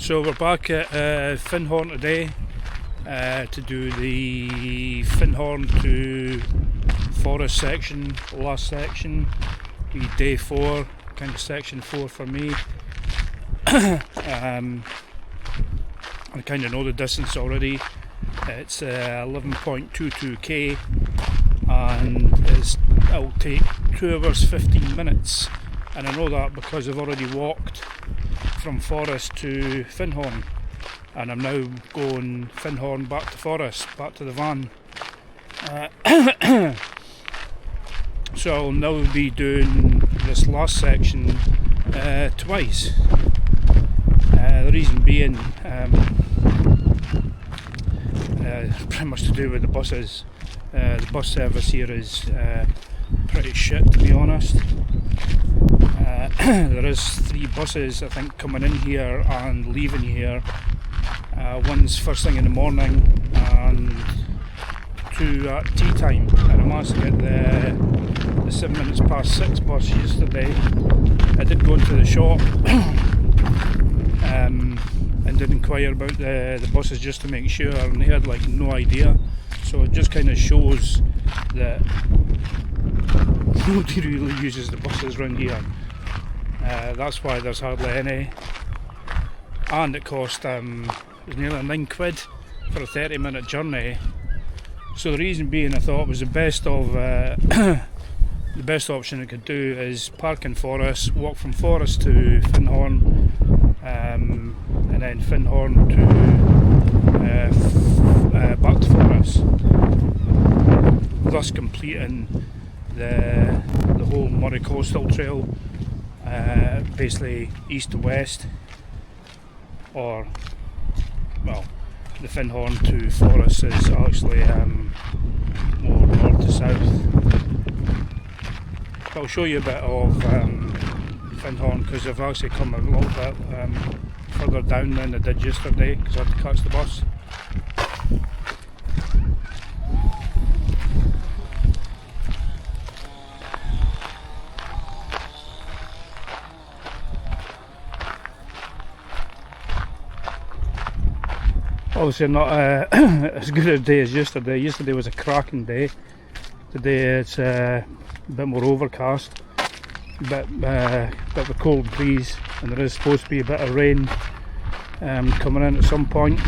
So we're back at Findhorn today to do the Findhorn to Forest section, last section, the day 4, kind of section 4 for me. I kind of know the distance already. It's 11.22k and it'll take 2 hours 15 minutes, and I know that because I've already walked from Forest to Findhorn, and I'm now going Findhorn back to Forest, back to the van. So I'll now be doing this last section twice. The reason being pretty much to do with the buses. The bus service here is pretty shit, to be honest. There is 3 buses I think coming in here and leaving here. One's first thing in the morning and 2 at tea time, and I managed to get the 7 minutes past 6 bus yesterday. I did go into the shop and did inquire about the buses just to make sure, and they had like no idea. So it just kind of shows that nobody really uses the buses around here. That's why there's hardly any, and it cost it was nearly £9 for a 30-minute journey. So the reason being, I thought was the best option I could do is park in Forest, walk from Forest to Findhorn, and then Findhorn to back to Forest, thus completing the whole Moray coastal trail, basically east to west, or well, the Findhorn to Forest is actually more north to south. I'll show you a bit of Findhorn because I've actually come a little bit further down than I did yesterday because I had to catch the bus. Obviously not as good a day as yesterday. Yesterday was a cracking day. Today it's a bit more overcast, bit of a cold breeze, and there is supposed to be a bit of rain coming in at some point.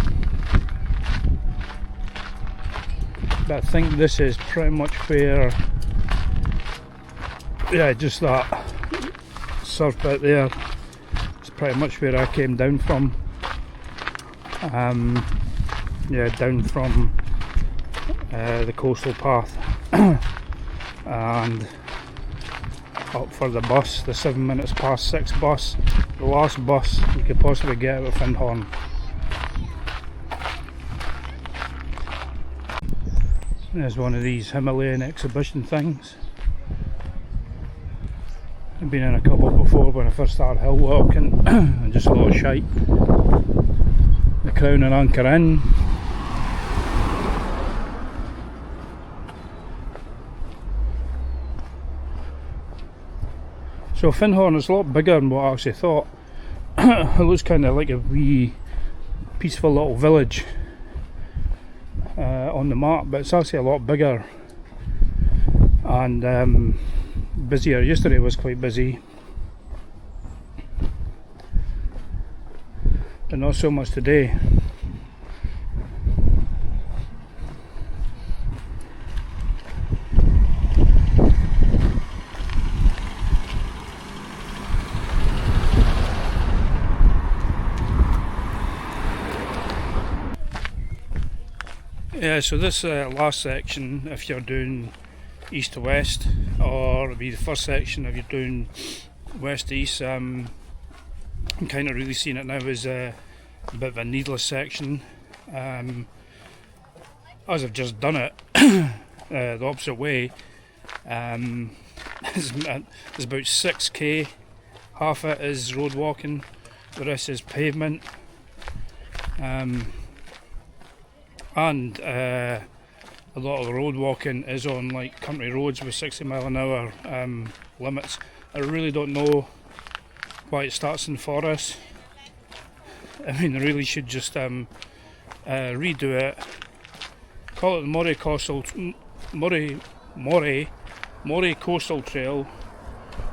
But I think this is pretty much where, yeah, just that surf bit there, it's pretty much where I came down from. Yeah, down from the coastal path and up for the bus, the 7 minutes past 6 bus, the last bus you could possibly get out of Findhorn. There's one of these Himalayan exhibition things. I've been in a couple before when I first started hill walking and just a lot of shite. The Crown and Anchor Inn. So Findhorn is a lot bigger than what I actually thought. It looks kind of like a wee peaceful little village on the map, but it's actually a lot bigger and busier. Yesterday was quite busy, but not so much today. Yeah, so this last section, if you're doing east to west, or it'll be the first section if you're doing west to east, I'm kind of really seeing it now as a bit of a needless section. As I've just done it the opposite way, it's about 6k, half it is road walking, the rest is pavement. And a lot of the road walking is on like country roads with 60 mph limits. I really don't know why it starts in Forest I mean, they really should just redo it. Call it the Moray Coastal Trail,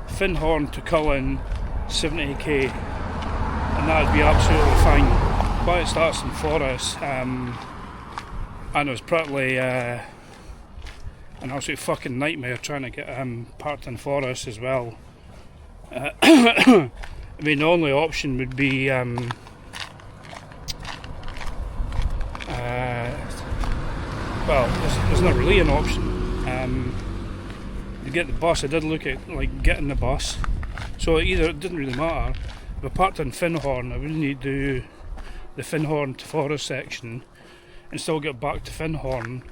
Findhorn to Cullen, 70k, and that'd be absolutely fine. But it starts in Forest, and it was probably an absolute fucking nightmare trying to get parked in Forest as well. I mean, the only option would be well, there's not really an option. To get the bus, I did look at like getting the bus, so either it didn't really matter. If I parked in Findhorn, I would need to do the Findhorn to Forest section and still get back to Findhorn.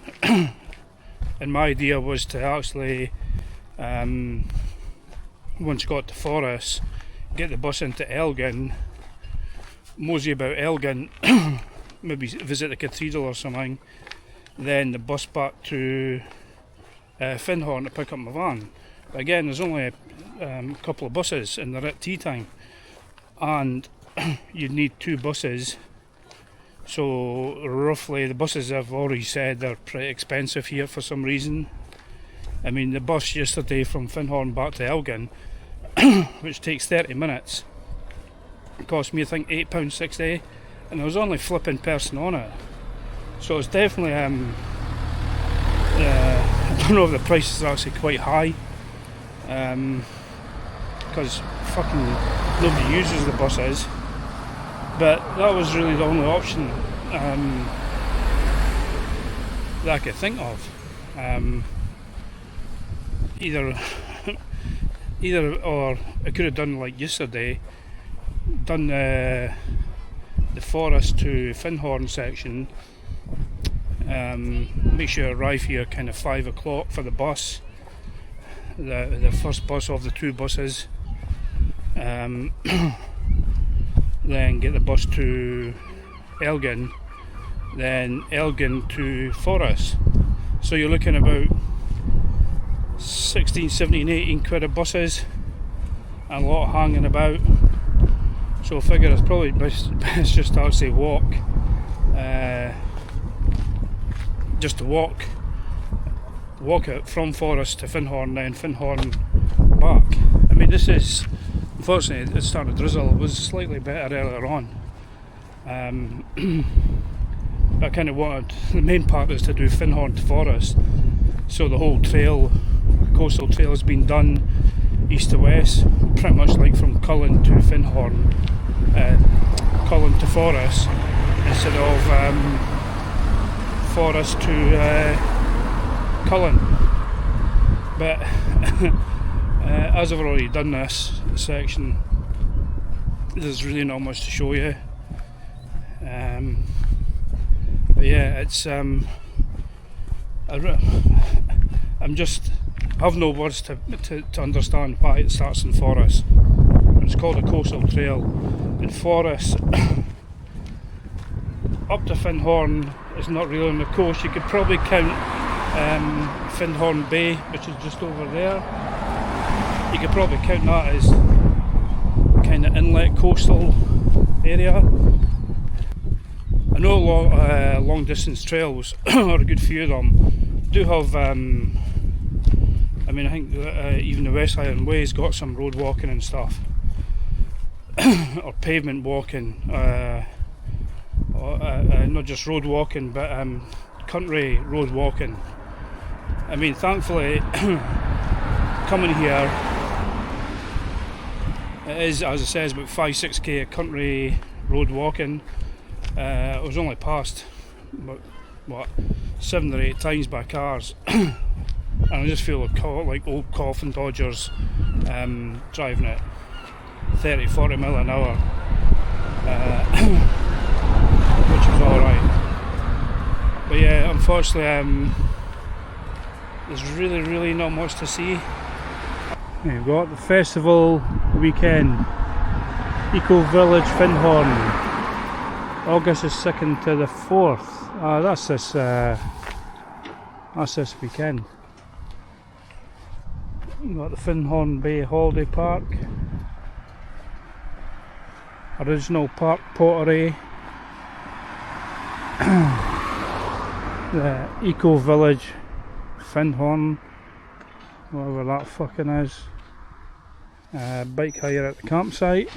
And my idea was to actually, once you got to Forest, get the bus into Elgin, mosey about Elgin, maybe visit the cathedral or something, then the bus back to Findhorn to pick up my van. But again, there's only a couple of buses and they're at tea time, and you'd need 2 buses. So roughly, the buses, I've already said, they're pretty expensive here for some reason. I mean, the bus yesterday from Findhorn back to Elgin, which takes 30 minutes, cost me I think £8.60, and there was only flipping person on it. So it's definitely I don't know if the price is actually quite high, because fucking nobody uses the buses. But that was really the only option that I could think of. Either or I could have done like yesterday, done the Forest to Findhorn section. Make sure I arrive here kind of 5 o'clock for the bus, the first bus of the 2 buses, then get the bus to Elgin, then Elgin to Forest. So you're looking about 16, 17, 18 quid of buses and a lot hanging about. So I figure it's probably best just to actually walk. Just to walk it from Forest to Findhorn, then Findhorn back. I mean, this is, unfortunately, it started to drizzle. It was slightly better earlier on. I kind of wanted, the main part is to do Findhorn to Forest, so the whole trail, coastal trail, has been done east to west, pretty much like from Cullen to Findhorn, Cullen to Forest, instead of Forest to Cullen. But as I've already done this section, there's really not much to show you. But yeah, it's I have no words to understand why it starts in Forest. It's called a coastal trail. In Forest, up to Findhorn is not really on the coast. You could probably count Findhorn Bay, which is just over there. You could probably count that as kind of inlet coastal area. I know long distance trails, or a good few of them, do have, I mean, I think even the West Highland Way's got some road walking and stuff, or pavement walking, not just road walking, but country road walking. I mean, thankfully, coming here, it is, as I say, it's about 5-6k of country road walking. It was only passed about, 7 or 8 times by cars, and I just feel like old coffin dodgers driving at 30-40 mile an hour, which was alright. But yeah, unfortunately, there's really not much to see. We've got the festival weekend, Eco Village Findhorn, August the 2nd to the 4th. That's this weekend. We've got the Findhorn Bay Holiday Park. original park pottery, the eco village, Findhorn, whatever that fucking is, bike hire at the campsite.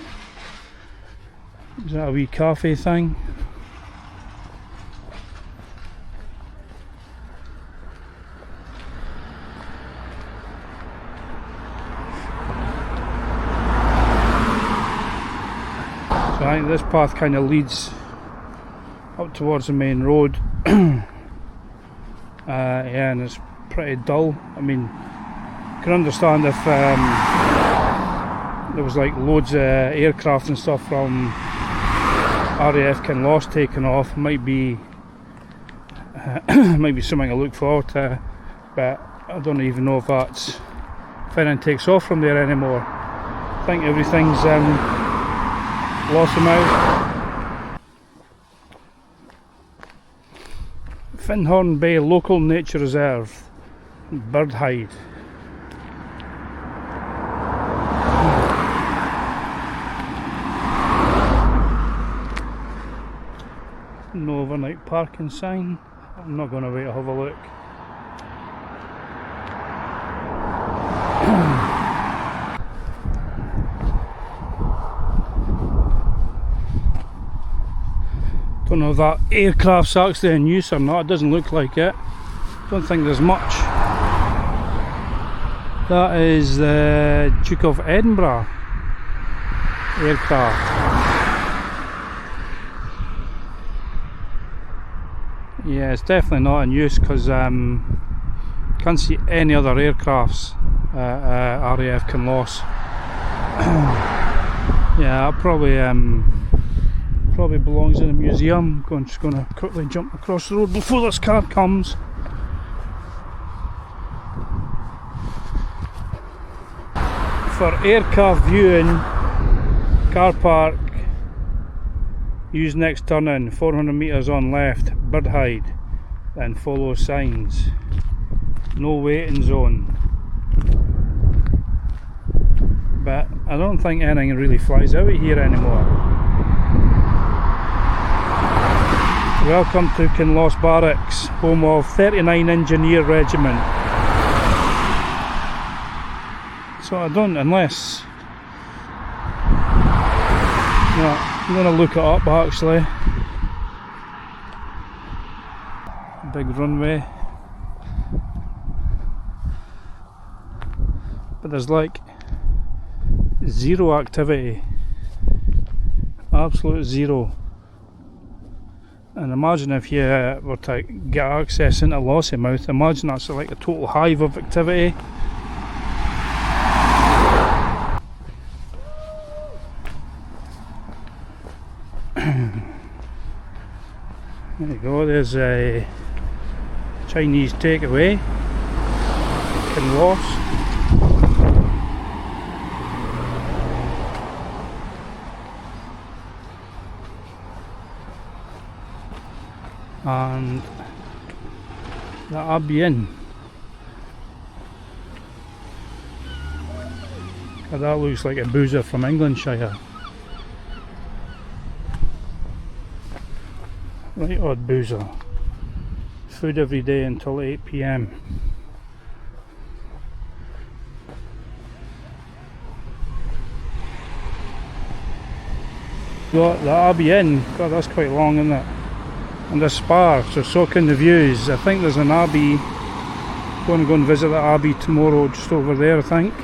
Is that a wee cafe thing? So I think this path kind of leads up towards the main road. Yeah, and it's pretty dull. I mean, I can understand if there was like loads of aircraft and stuff from RAF Kinloss taking off. Might be might be something to look forward to, but I don't even know if anything takes off from there anymore. I think everything's lost them out. Findhorn Bay Local Nature Reserve, Birdhide. No overnight parking sign. I'm not going to wait to have a look. Don't know if that aircraft's actually in use or not. It doesn't look like it. Don't think there's much. That is the Duke of Edinburgh aircraft. Yeah, it's definitely not in use because can't see any other aircrafts RAF Kinloss. Yeah, that probably belongs in a museum. I'm just going to quickly jump across the road before this car comes. For aircraft viewing, car park, use next turn in, 400 metres on left, Birdhide, then follow signs. No waiting zone. But I don't think anything really flies out of here anymore. Welcome to Kinloss Barracks, home of 39 Engineer Regiment. So I don't, unless... No, I'm going to look it up actually. Big runway. But there's like zero activity. Absolute zero. And imagine if you were to get access into Lossiemouth, imagine that's like a total hive of activity. There you go, there's a Chinese takeaway, Kinloss. And the Abbey Inn. That looks like a boozer from Englandshire. Right odd boozer. Food every day until 8 PM. Got the Abbey Inn. God, that's quite long, isn't it? And the spa, so soaking the views. I think there's an abbey. Going to go and visit the abbey tomorrow, just over there I think.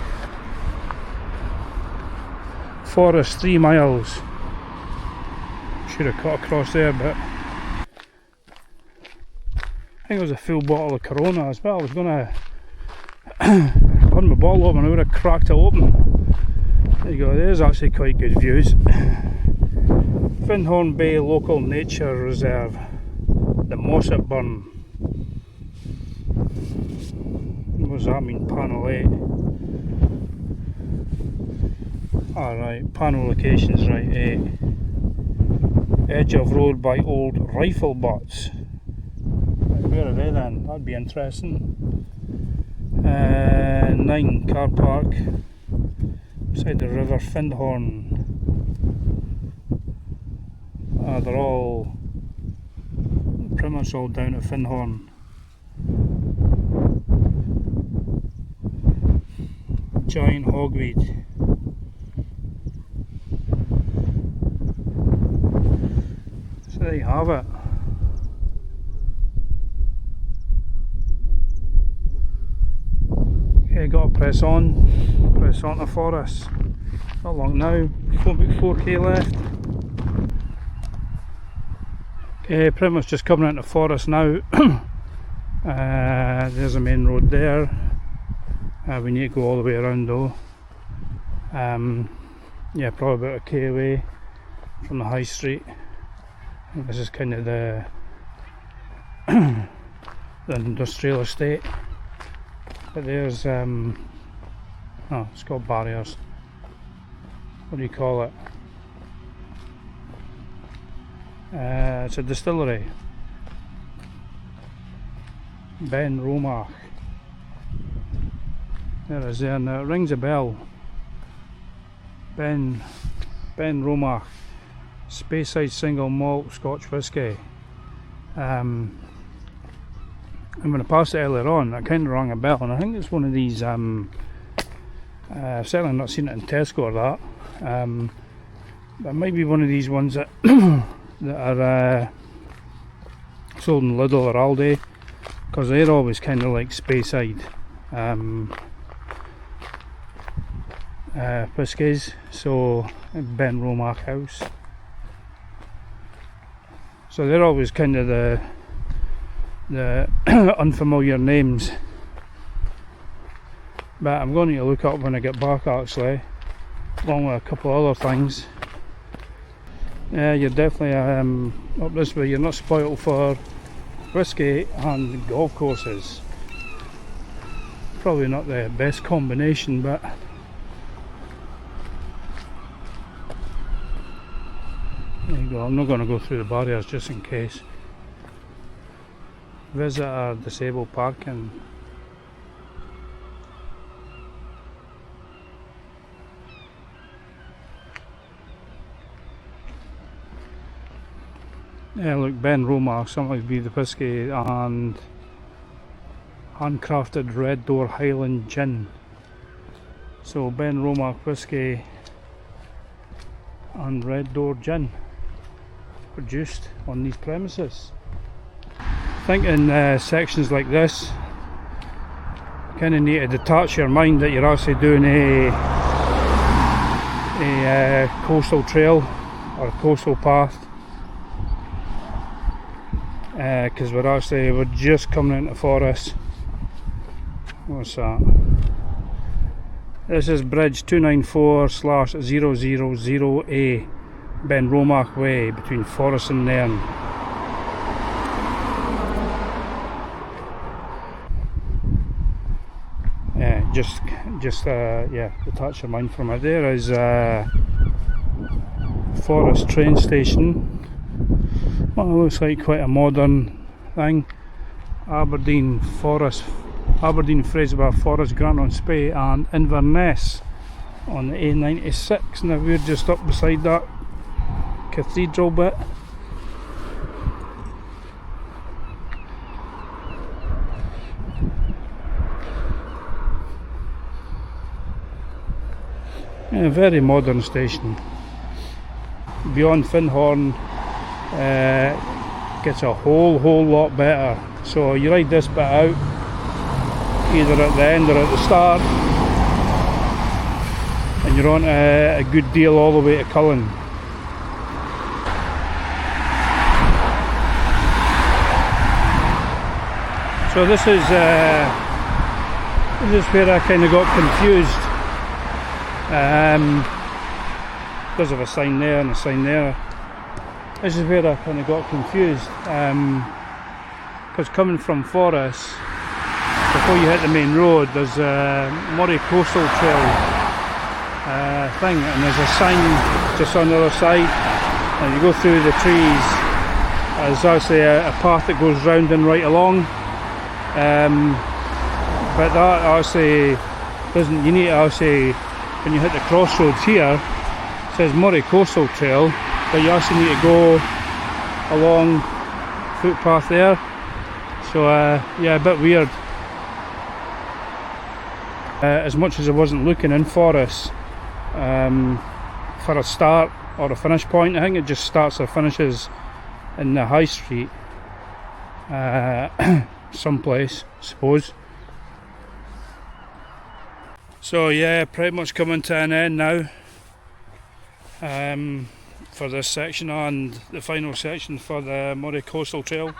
Forest 3 miles. Should have cut across there, but I think it was a full bottle of Corona as well. I was going to put my bottle open, I would have cracked it open. There you go, there's actually quite good views. Findhorn Bay Local Nature Reserve, the Mossop Burn. What does that mean, panel 8? Alright, panel locations, right, 8. Edge of road by old rifle butts. Where are they then? That'd be interesting. 9, car park beside the river Findhorn. they're all pretty much all down at Findhorn. Giant hogweed. So there you have it. Okay, got to press on to Forest. Not long now, 4k left. Okay, pretty much just coming into Forest now. There's a main road there. We need to go all the way around though. Yeah, probably about a k away from the high street. This is kind of the the industrial estate. But there's oh, it's got barriers. What do you call it? It's a distillery. Ben Romach. There it is there now. It rings a bell. Ben Romach. Speyside single malt Scotch whisky. And when I passed it earlier on, that kind of rang a bell, and I think it's one of these. I've certainly not seen it in Tesco or that. But it might be one of these ones that that are sold in Lidl or Aldi, because they're always kind of like Speyside whiskies. So Ben Romach House. So they're always kind of the unfamiliar names. But I'm going to look up when I get back actually, along with a couple of other things. Yeah, you're definitely up this way. You're not spoilt for whisky and golf courses. Probably not the best combination, but there you go. I'm not going to go through the barriers just in case. Visitor disabled parking. Yeah, look, Ben Romach, something like be the whisky and handcrafted Red Door Highland gin. So Ben Romach whisky and Red Door gin produced on these premises. I think in sections like this, you kind of need to detach your mind that you're actually doing a coastal trail or a coastal path. Because we're just coming into Forest. What's that? This is bridge 294/000A, Ben Romach Way, between Forest and Nairn. Yeah, just yeah, detach your mind from it. There is Forest train station. Well, it looks like quite a modern thing. Aberdeen Fraserburgh Forest, Grant-on-Spey and Inverness on the A96. Now we're just up beside that cathedral bit. Yeah, very modern station. Beyond Findhorn gets a whole lot better. So you ride this bit out either at the end or at the start, and you're on a good deal all the way to Cullen. So this is where I kind of got confused. Because of a sign there and a sign there. This is where I kind of got confused. Because coming from Forest, before you hit the main road, there's a Moray Coastal Trail thing, and there's a sign just on the other side. And you go through the trees. There's actually a path that goes round and right along. But that actually doesn't. You need to actually, when you hit the crossroads here, it says Moray Coastal Trail, but you actually need to go along footpath there. So yeah, a bit weird. As much as I wasn't looking in for us for a start or a finish point, I think it just starts or finishes in the high street someplace, I suppose. So yeah, pretty much coming to an end now for this section and the final section for the Moray Coastal Trail.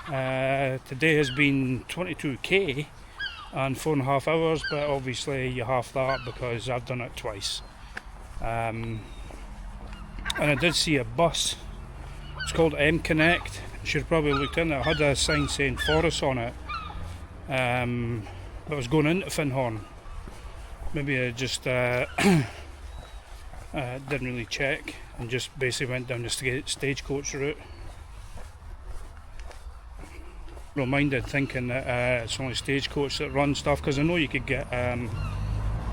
Today has been 22k and 4.5 hours, but obviously you half that because I've done it twice. And I did see a bus, it's called M Connect. I should have probably looked in it. It had a sign saying Forest on it, but I was going into Findhorn. Maybe I just didn't really check and just basically went down the stagecoach route. I don't minded thinking that it's only stagecoach that run stuff, because I know you could get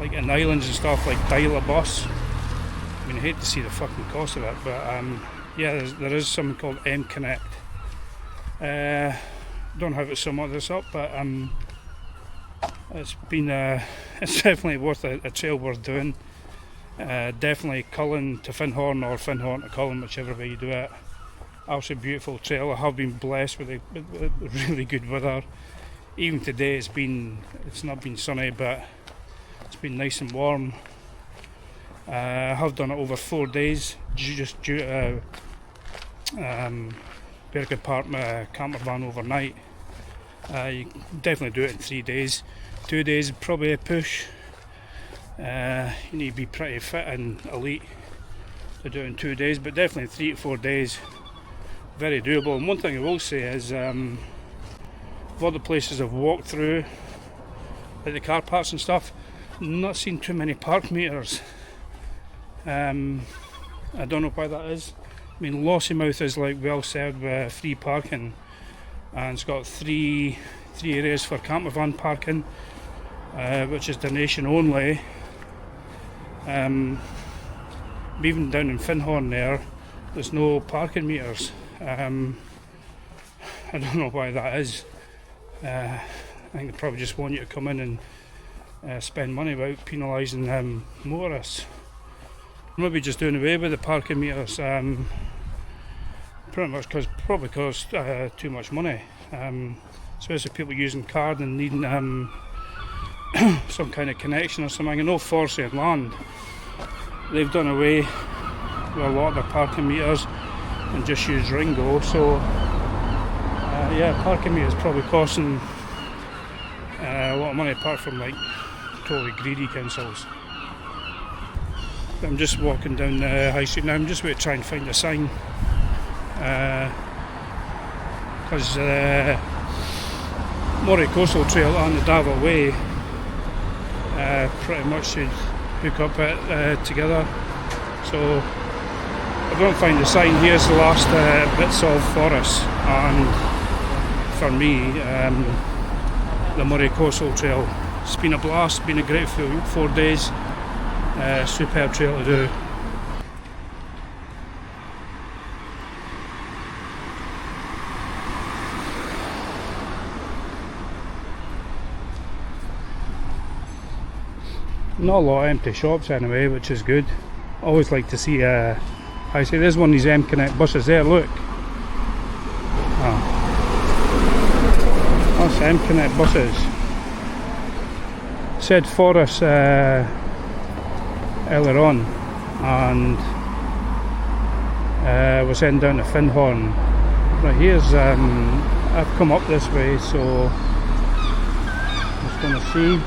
like in islands and stuff, like dial a bus. I mean, I hate to see the fucking cost of it, but yeah, there is something called M Connect. Don't have to sum all this up, but it's been it's definitely worth a trail worth doing. Definitely Cullen to Findhorn or Findhorn to Cullen, whichever way you do it. Absolutely beautiful trail. I have been blessed with really good weather. Even today it's not been sunny, but it's been nice and warm. I have done it over 4 days just due to where I could park my camper van overnight. You can definitely do it in 3 days. 2 days is probably a push. You need to be pretty fit and elite to do it in 2 days, but definitely 3 to 4 days, very doable. And one thing I will say is, of all the places I've walked through, like the car parks and stuff, not seen too many park meters. I don't know why that is. I mean, Lossiemouth is like well served with free parking, and it's got three areas for camper van parking, which is donation only. Even down in Findhorn there's no parking meters. I don't know why that is. I think they probably just want you to come in and spend money without penalising motorists. Maybe just doing away with the parking meters, pretty much probably cost too much money, especially people using card and needing some kind of connection or something. I know Forsey and Land, they've done away with a lot of their parking meters and just use Ringo, so yeah, parking meters probably costing a lot of money, apart from like totally greedy councils. I'm just walking down the high street now. I'm just about to try and find a sign, because Moray Coastal Trail and the Davil Way pretty much should hook up together. So if I don't find the sign, here's the last bits of forest, and for me, the Moray Coastal Trail. It's been a blast, been a great 4 days. Superb trail to do. Not a lot of empty shops anyway, which is good. Always like to see I say there's one of these M Connect buses there, look. Oh. That's M Connect buses. Said Forest earlier on, and we're heading down to Findhorn. Right, here's I've come up this way, so I'm just going to see.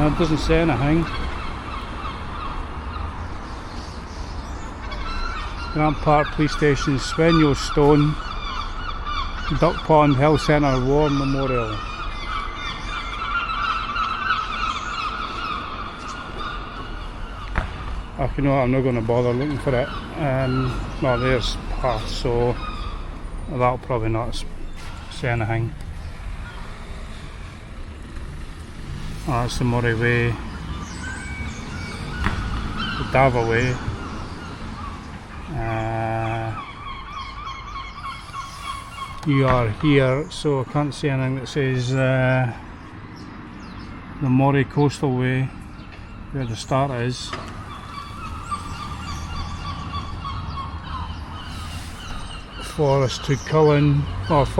It doesn't say anything. Grant Park Police Station, Svenyo Stone, Duck Pond Health Centre, War Memorial. You know what, I'm not going to bother looking for it. Well, there's path, so that'll probably not say anything. Oh, that's the Moray Way. the Dava way. You are here, so I can't see anything that says the Moray Coastal Way, where the start is. Forest to Cullen, that's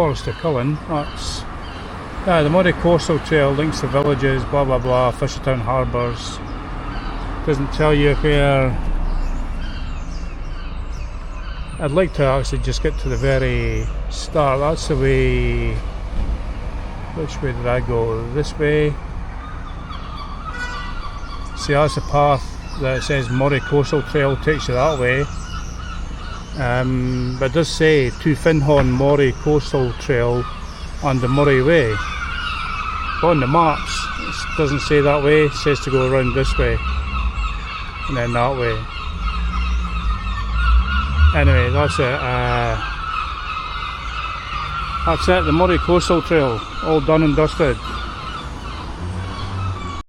the Moray Coastal Trail links the villages, blah blah blah, Fishertown Harbours. Doesn't tell you where. I'd like to actually just get to the very start. That's the way. Which way did I go? This way. See, that's the path that says Moray Coastal Trail, takes you that way. But it does say to Findhorn Moray Coastal Trail on the Moray Way. But on the maps it doesn't say that way, it says to go around this way and then that way. Anyway, that's it. That's it, the Moray Coastal Trail, all done and dusted.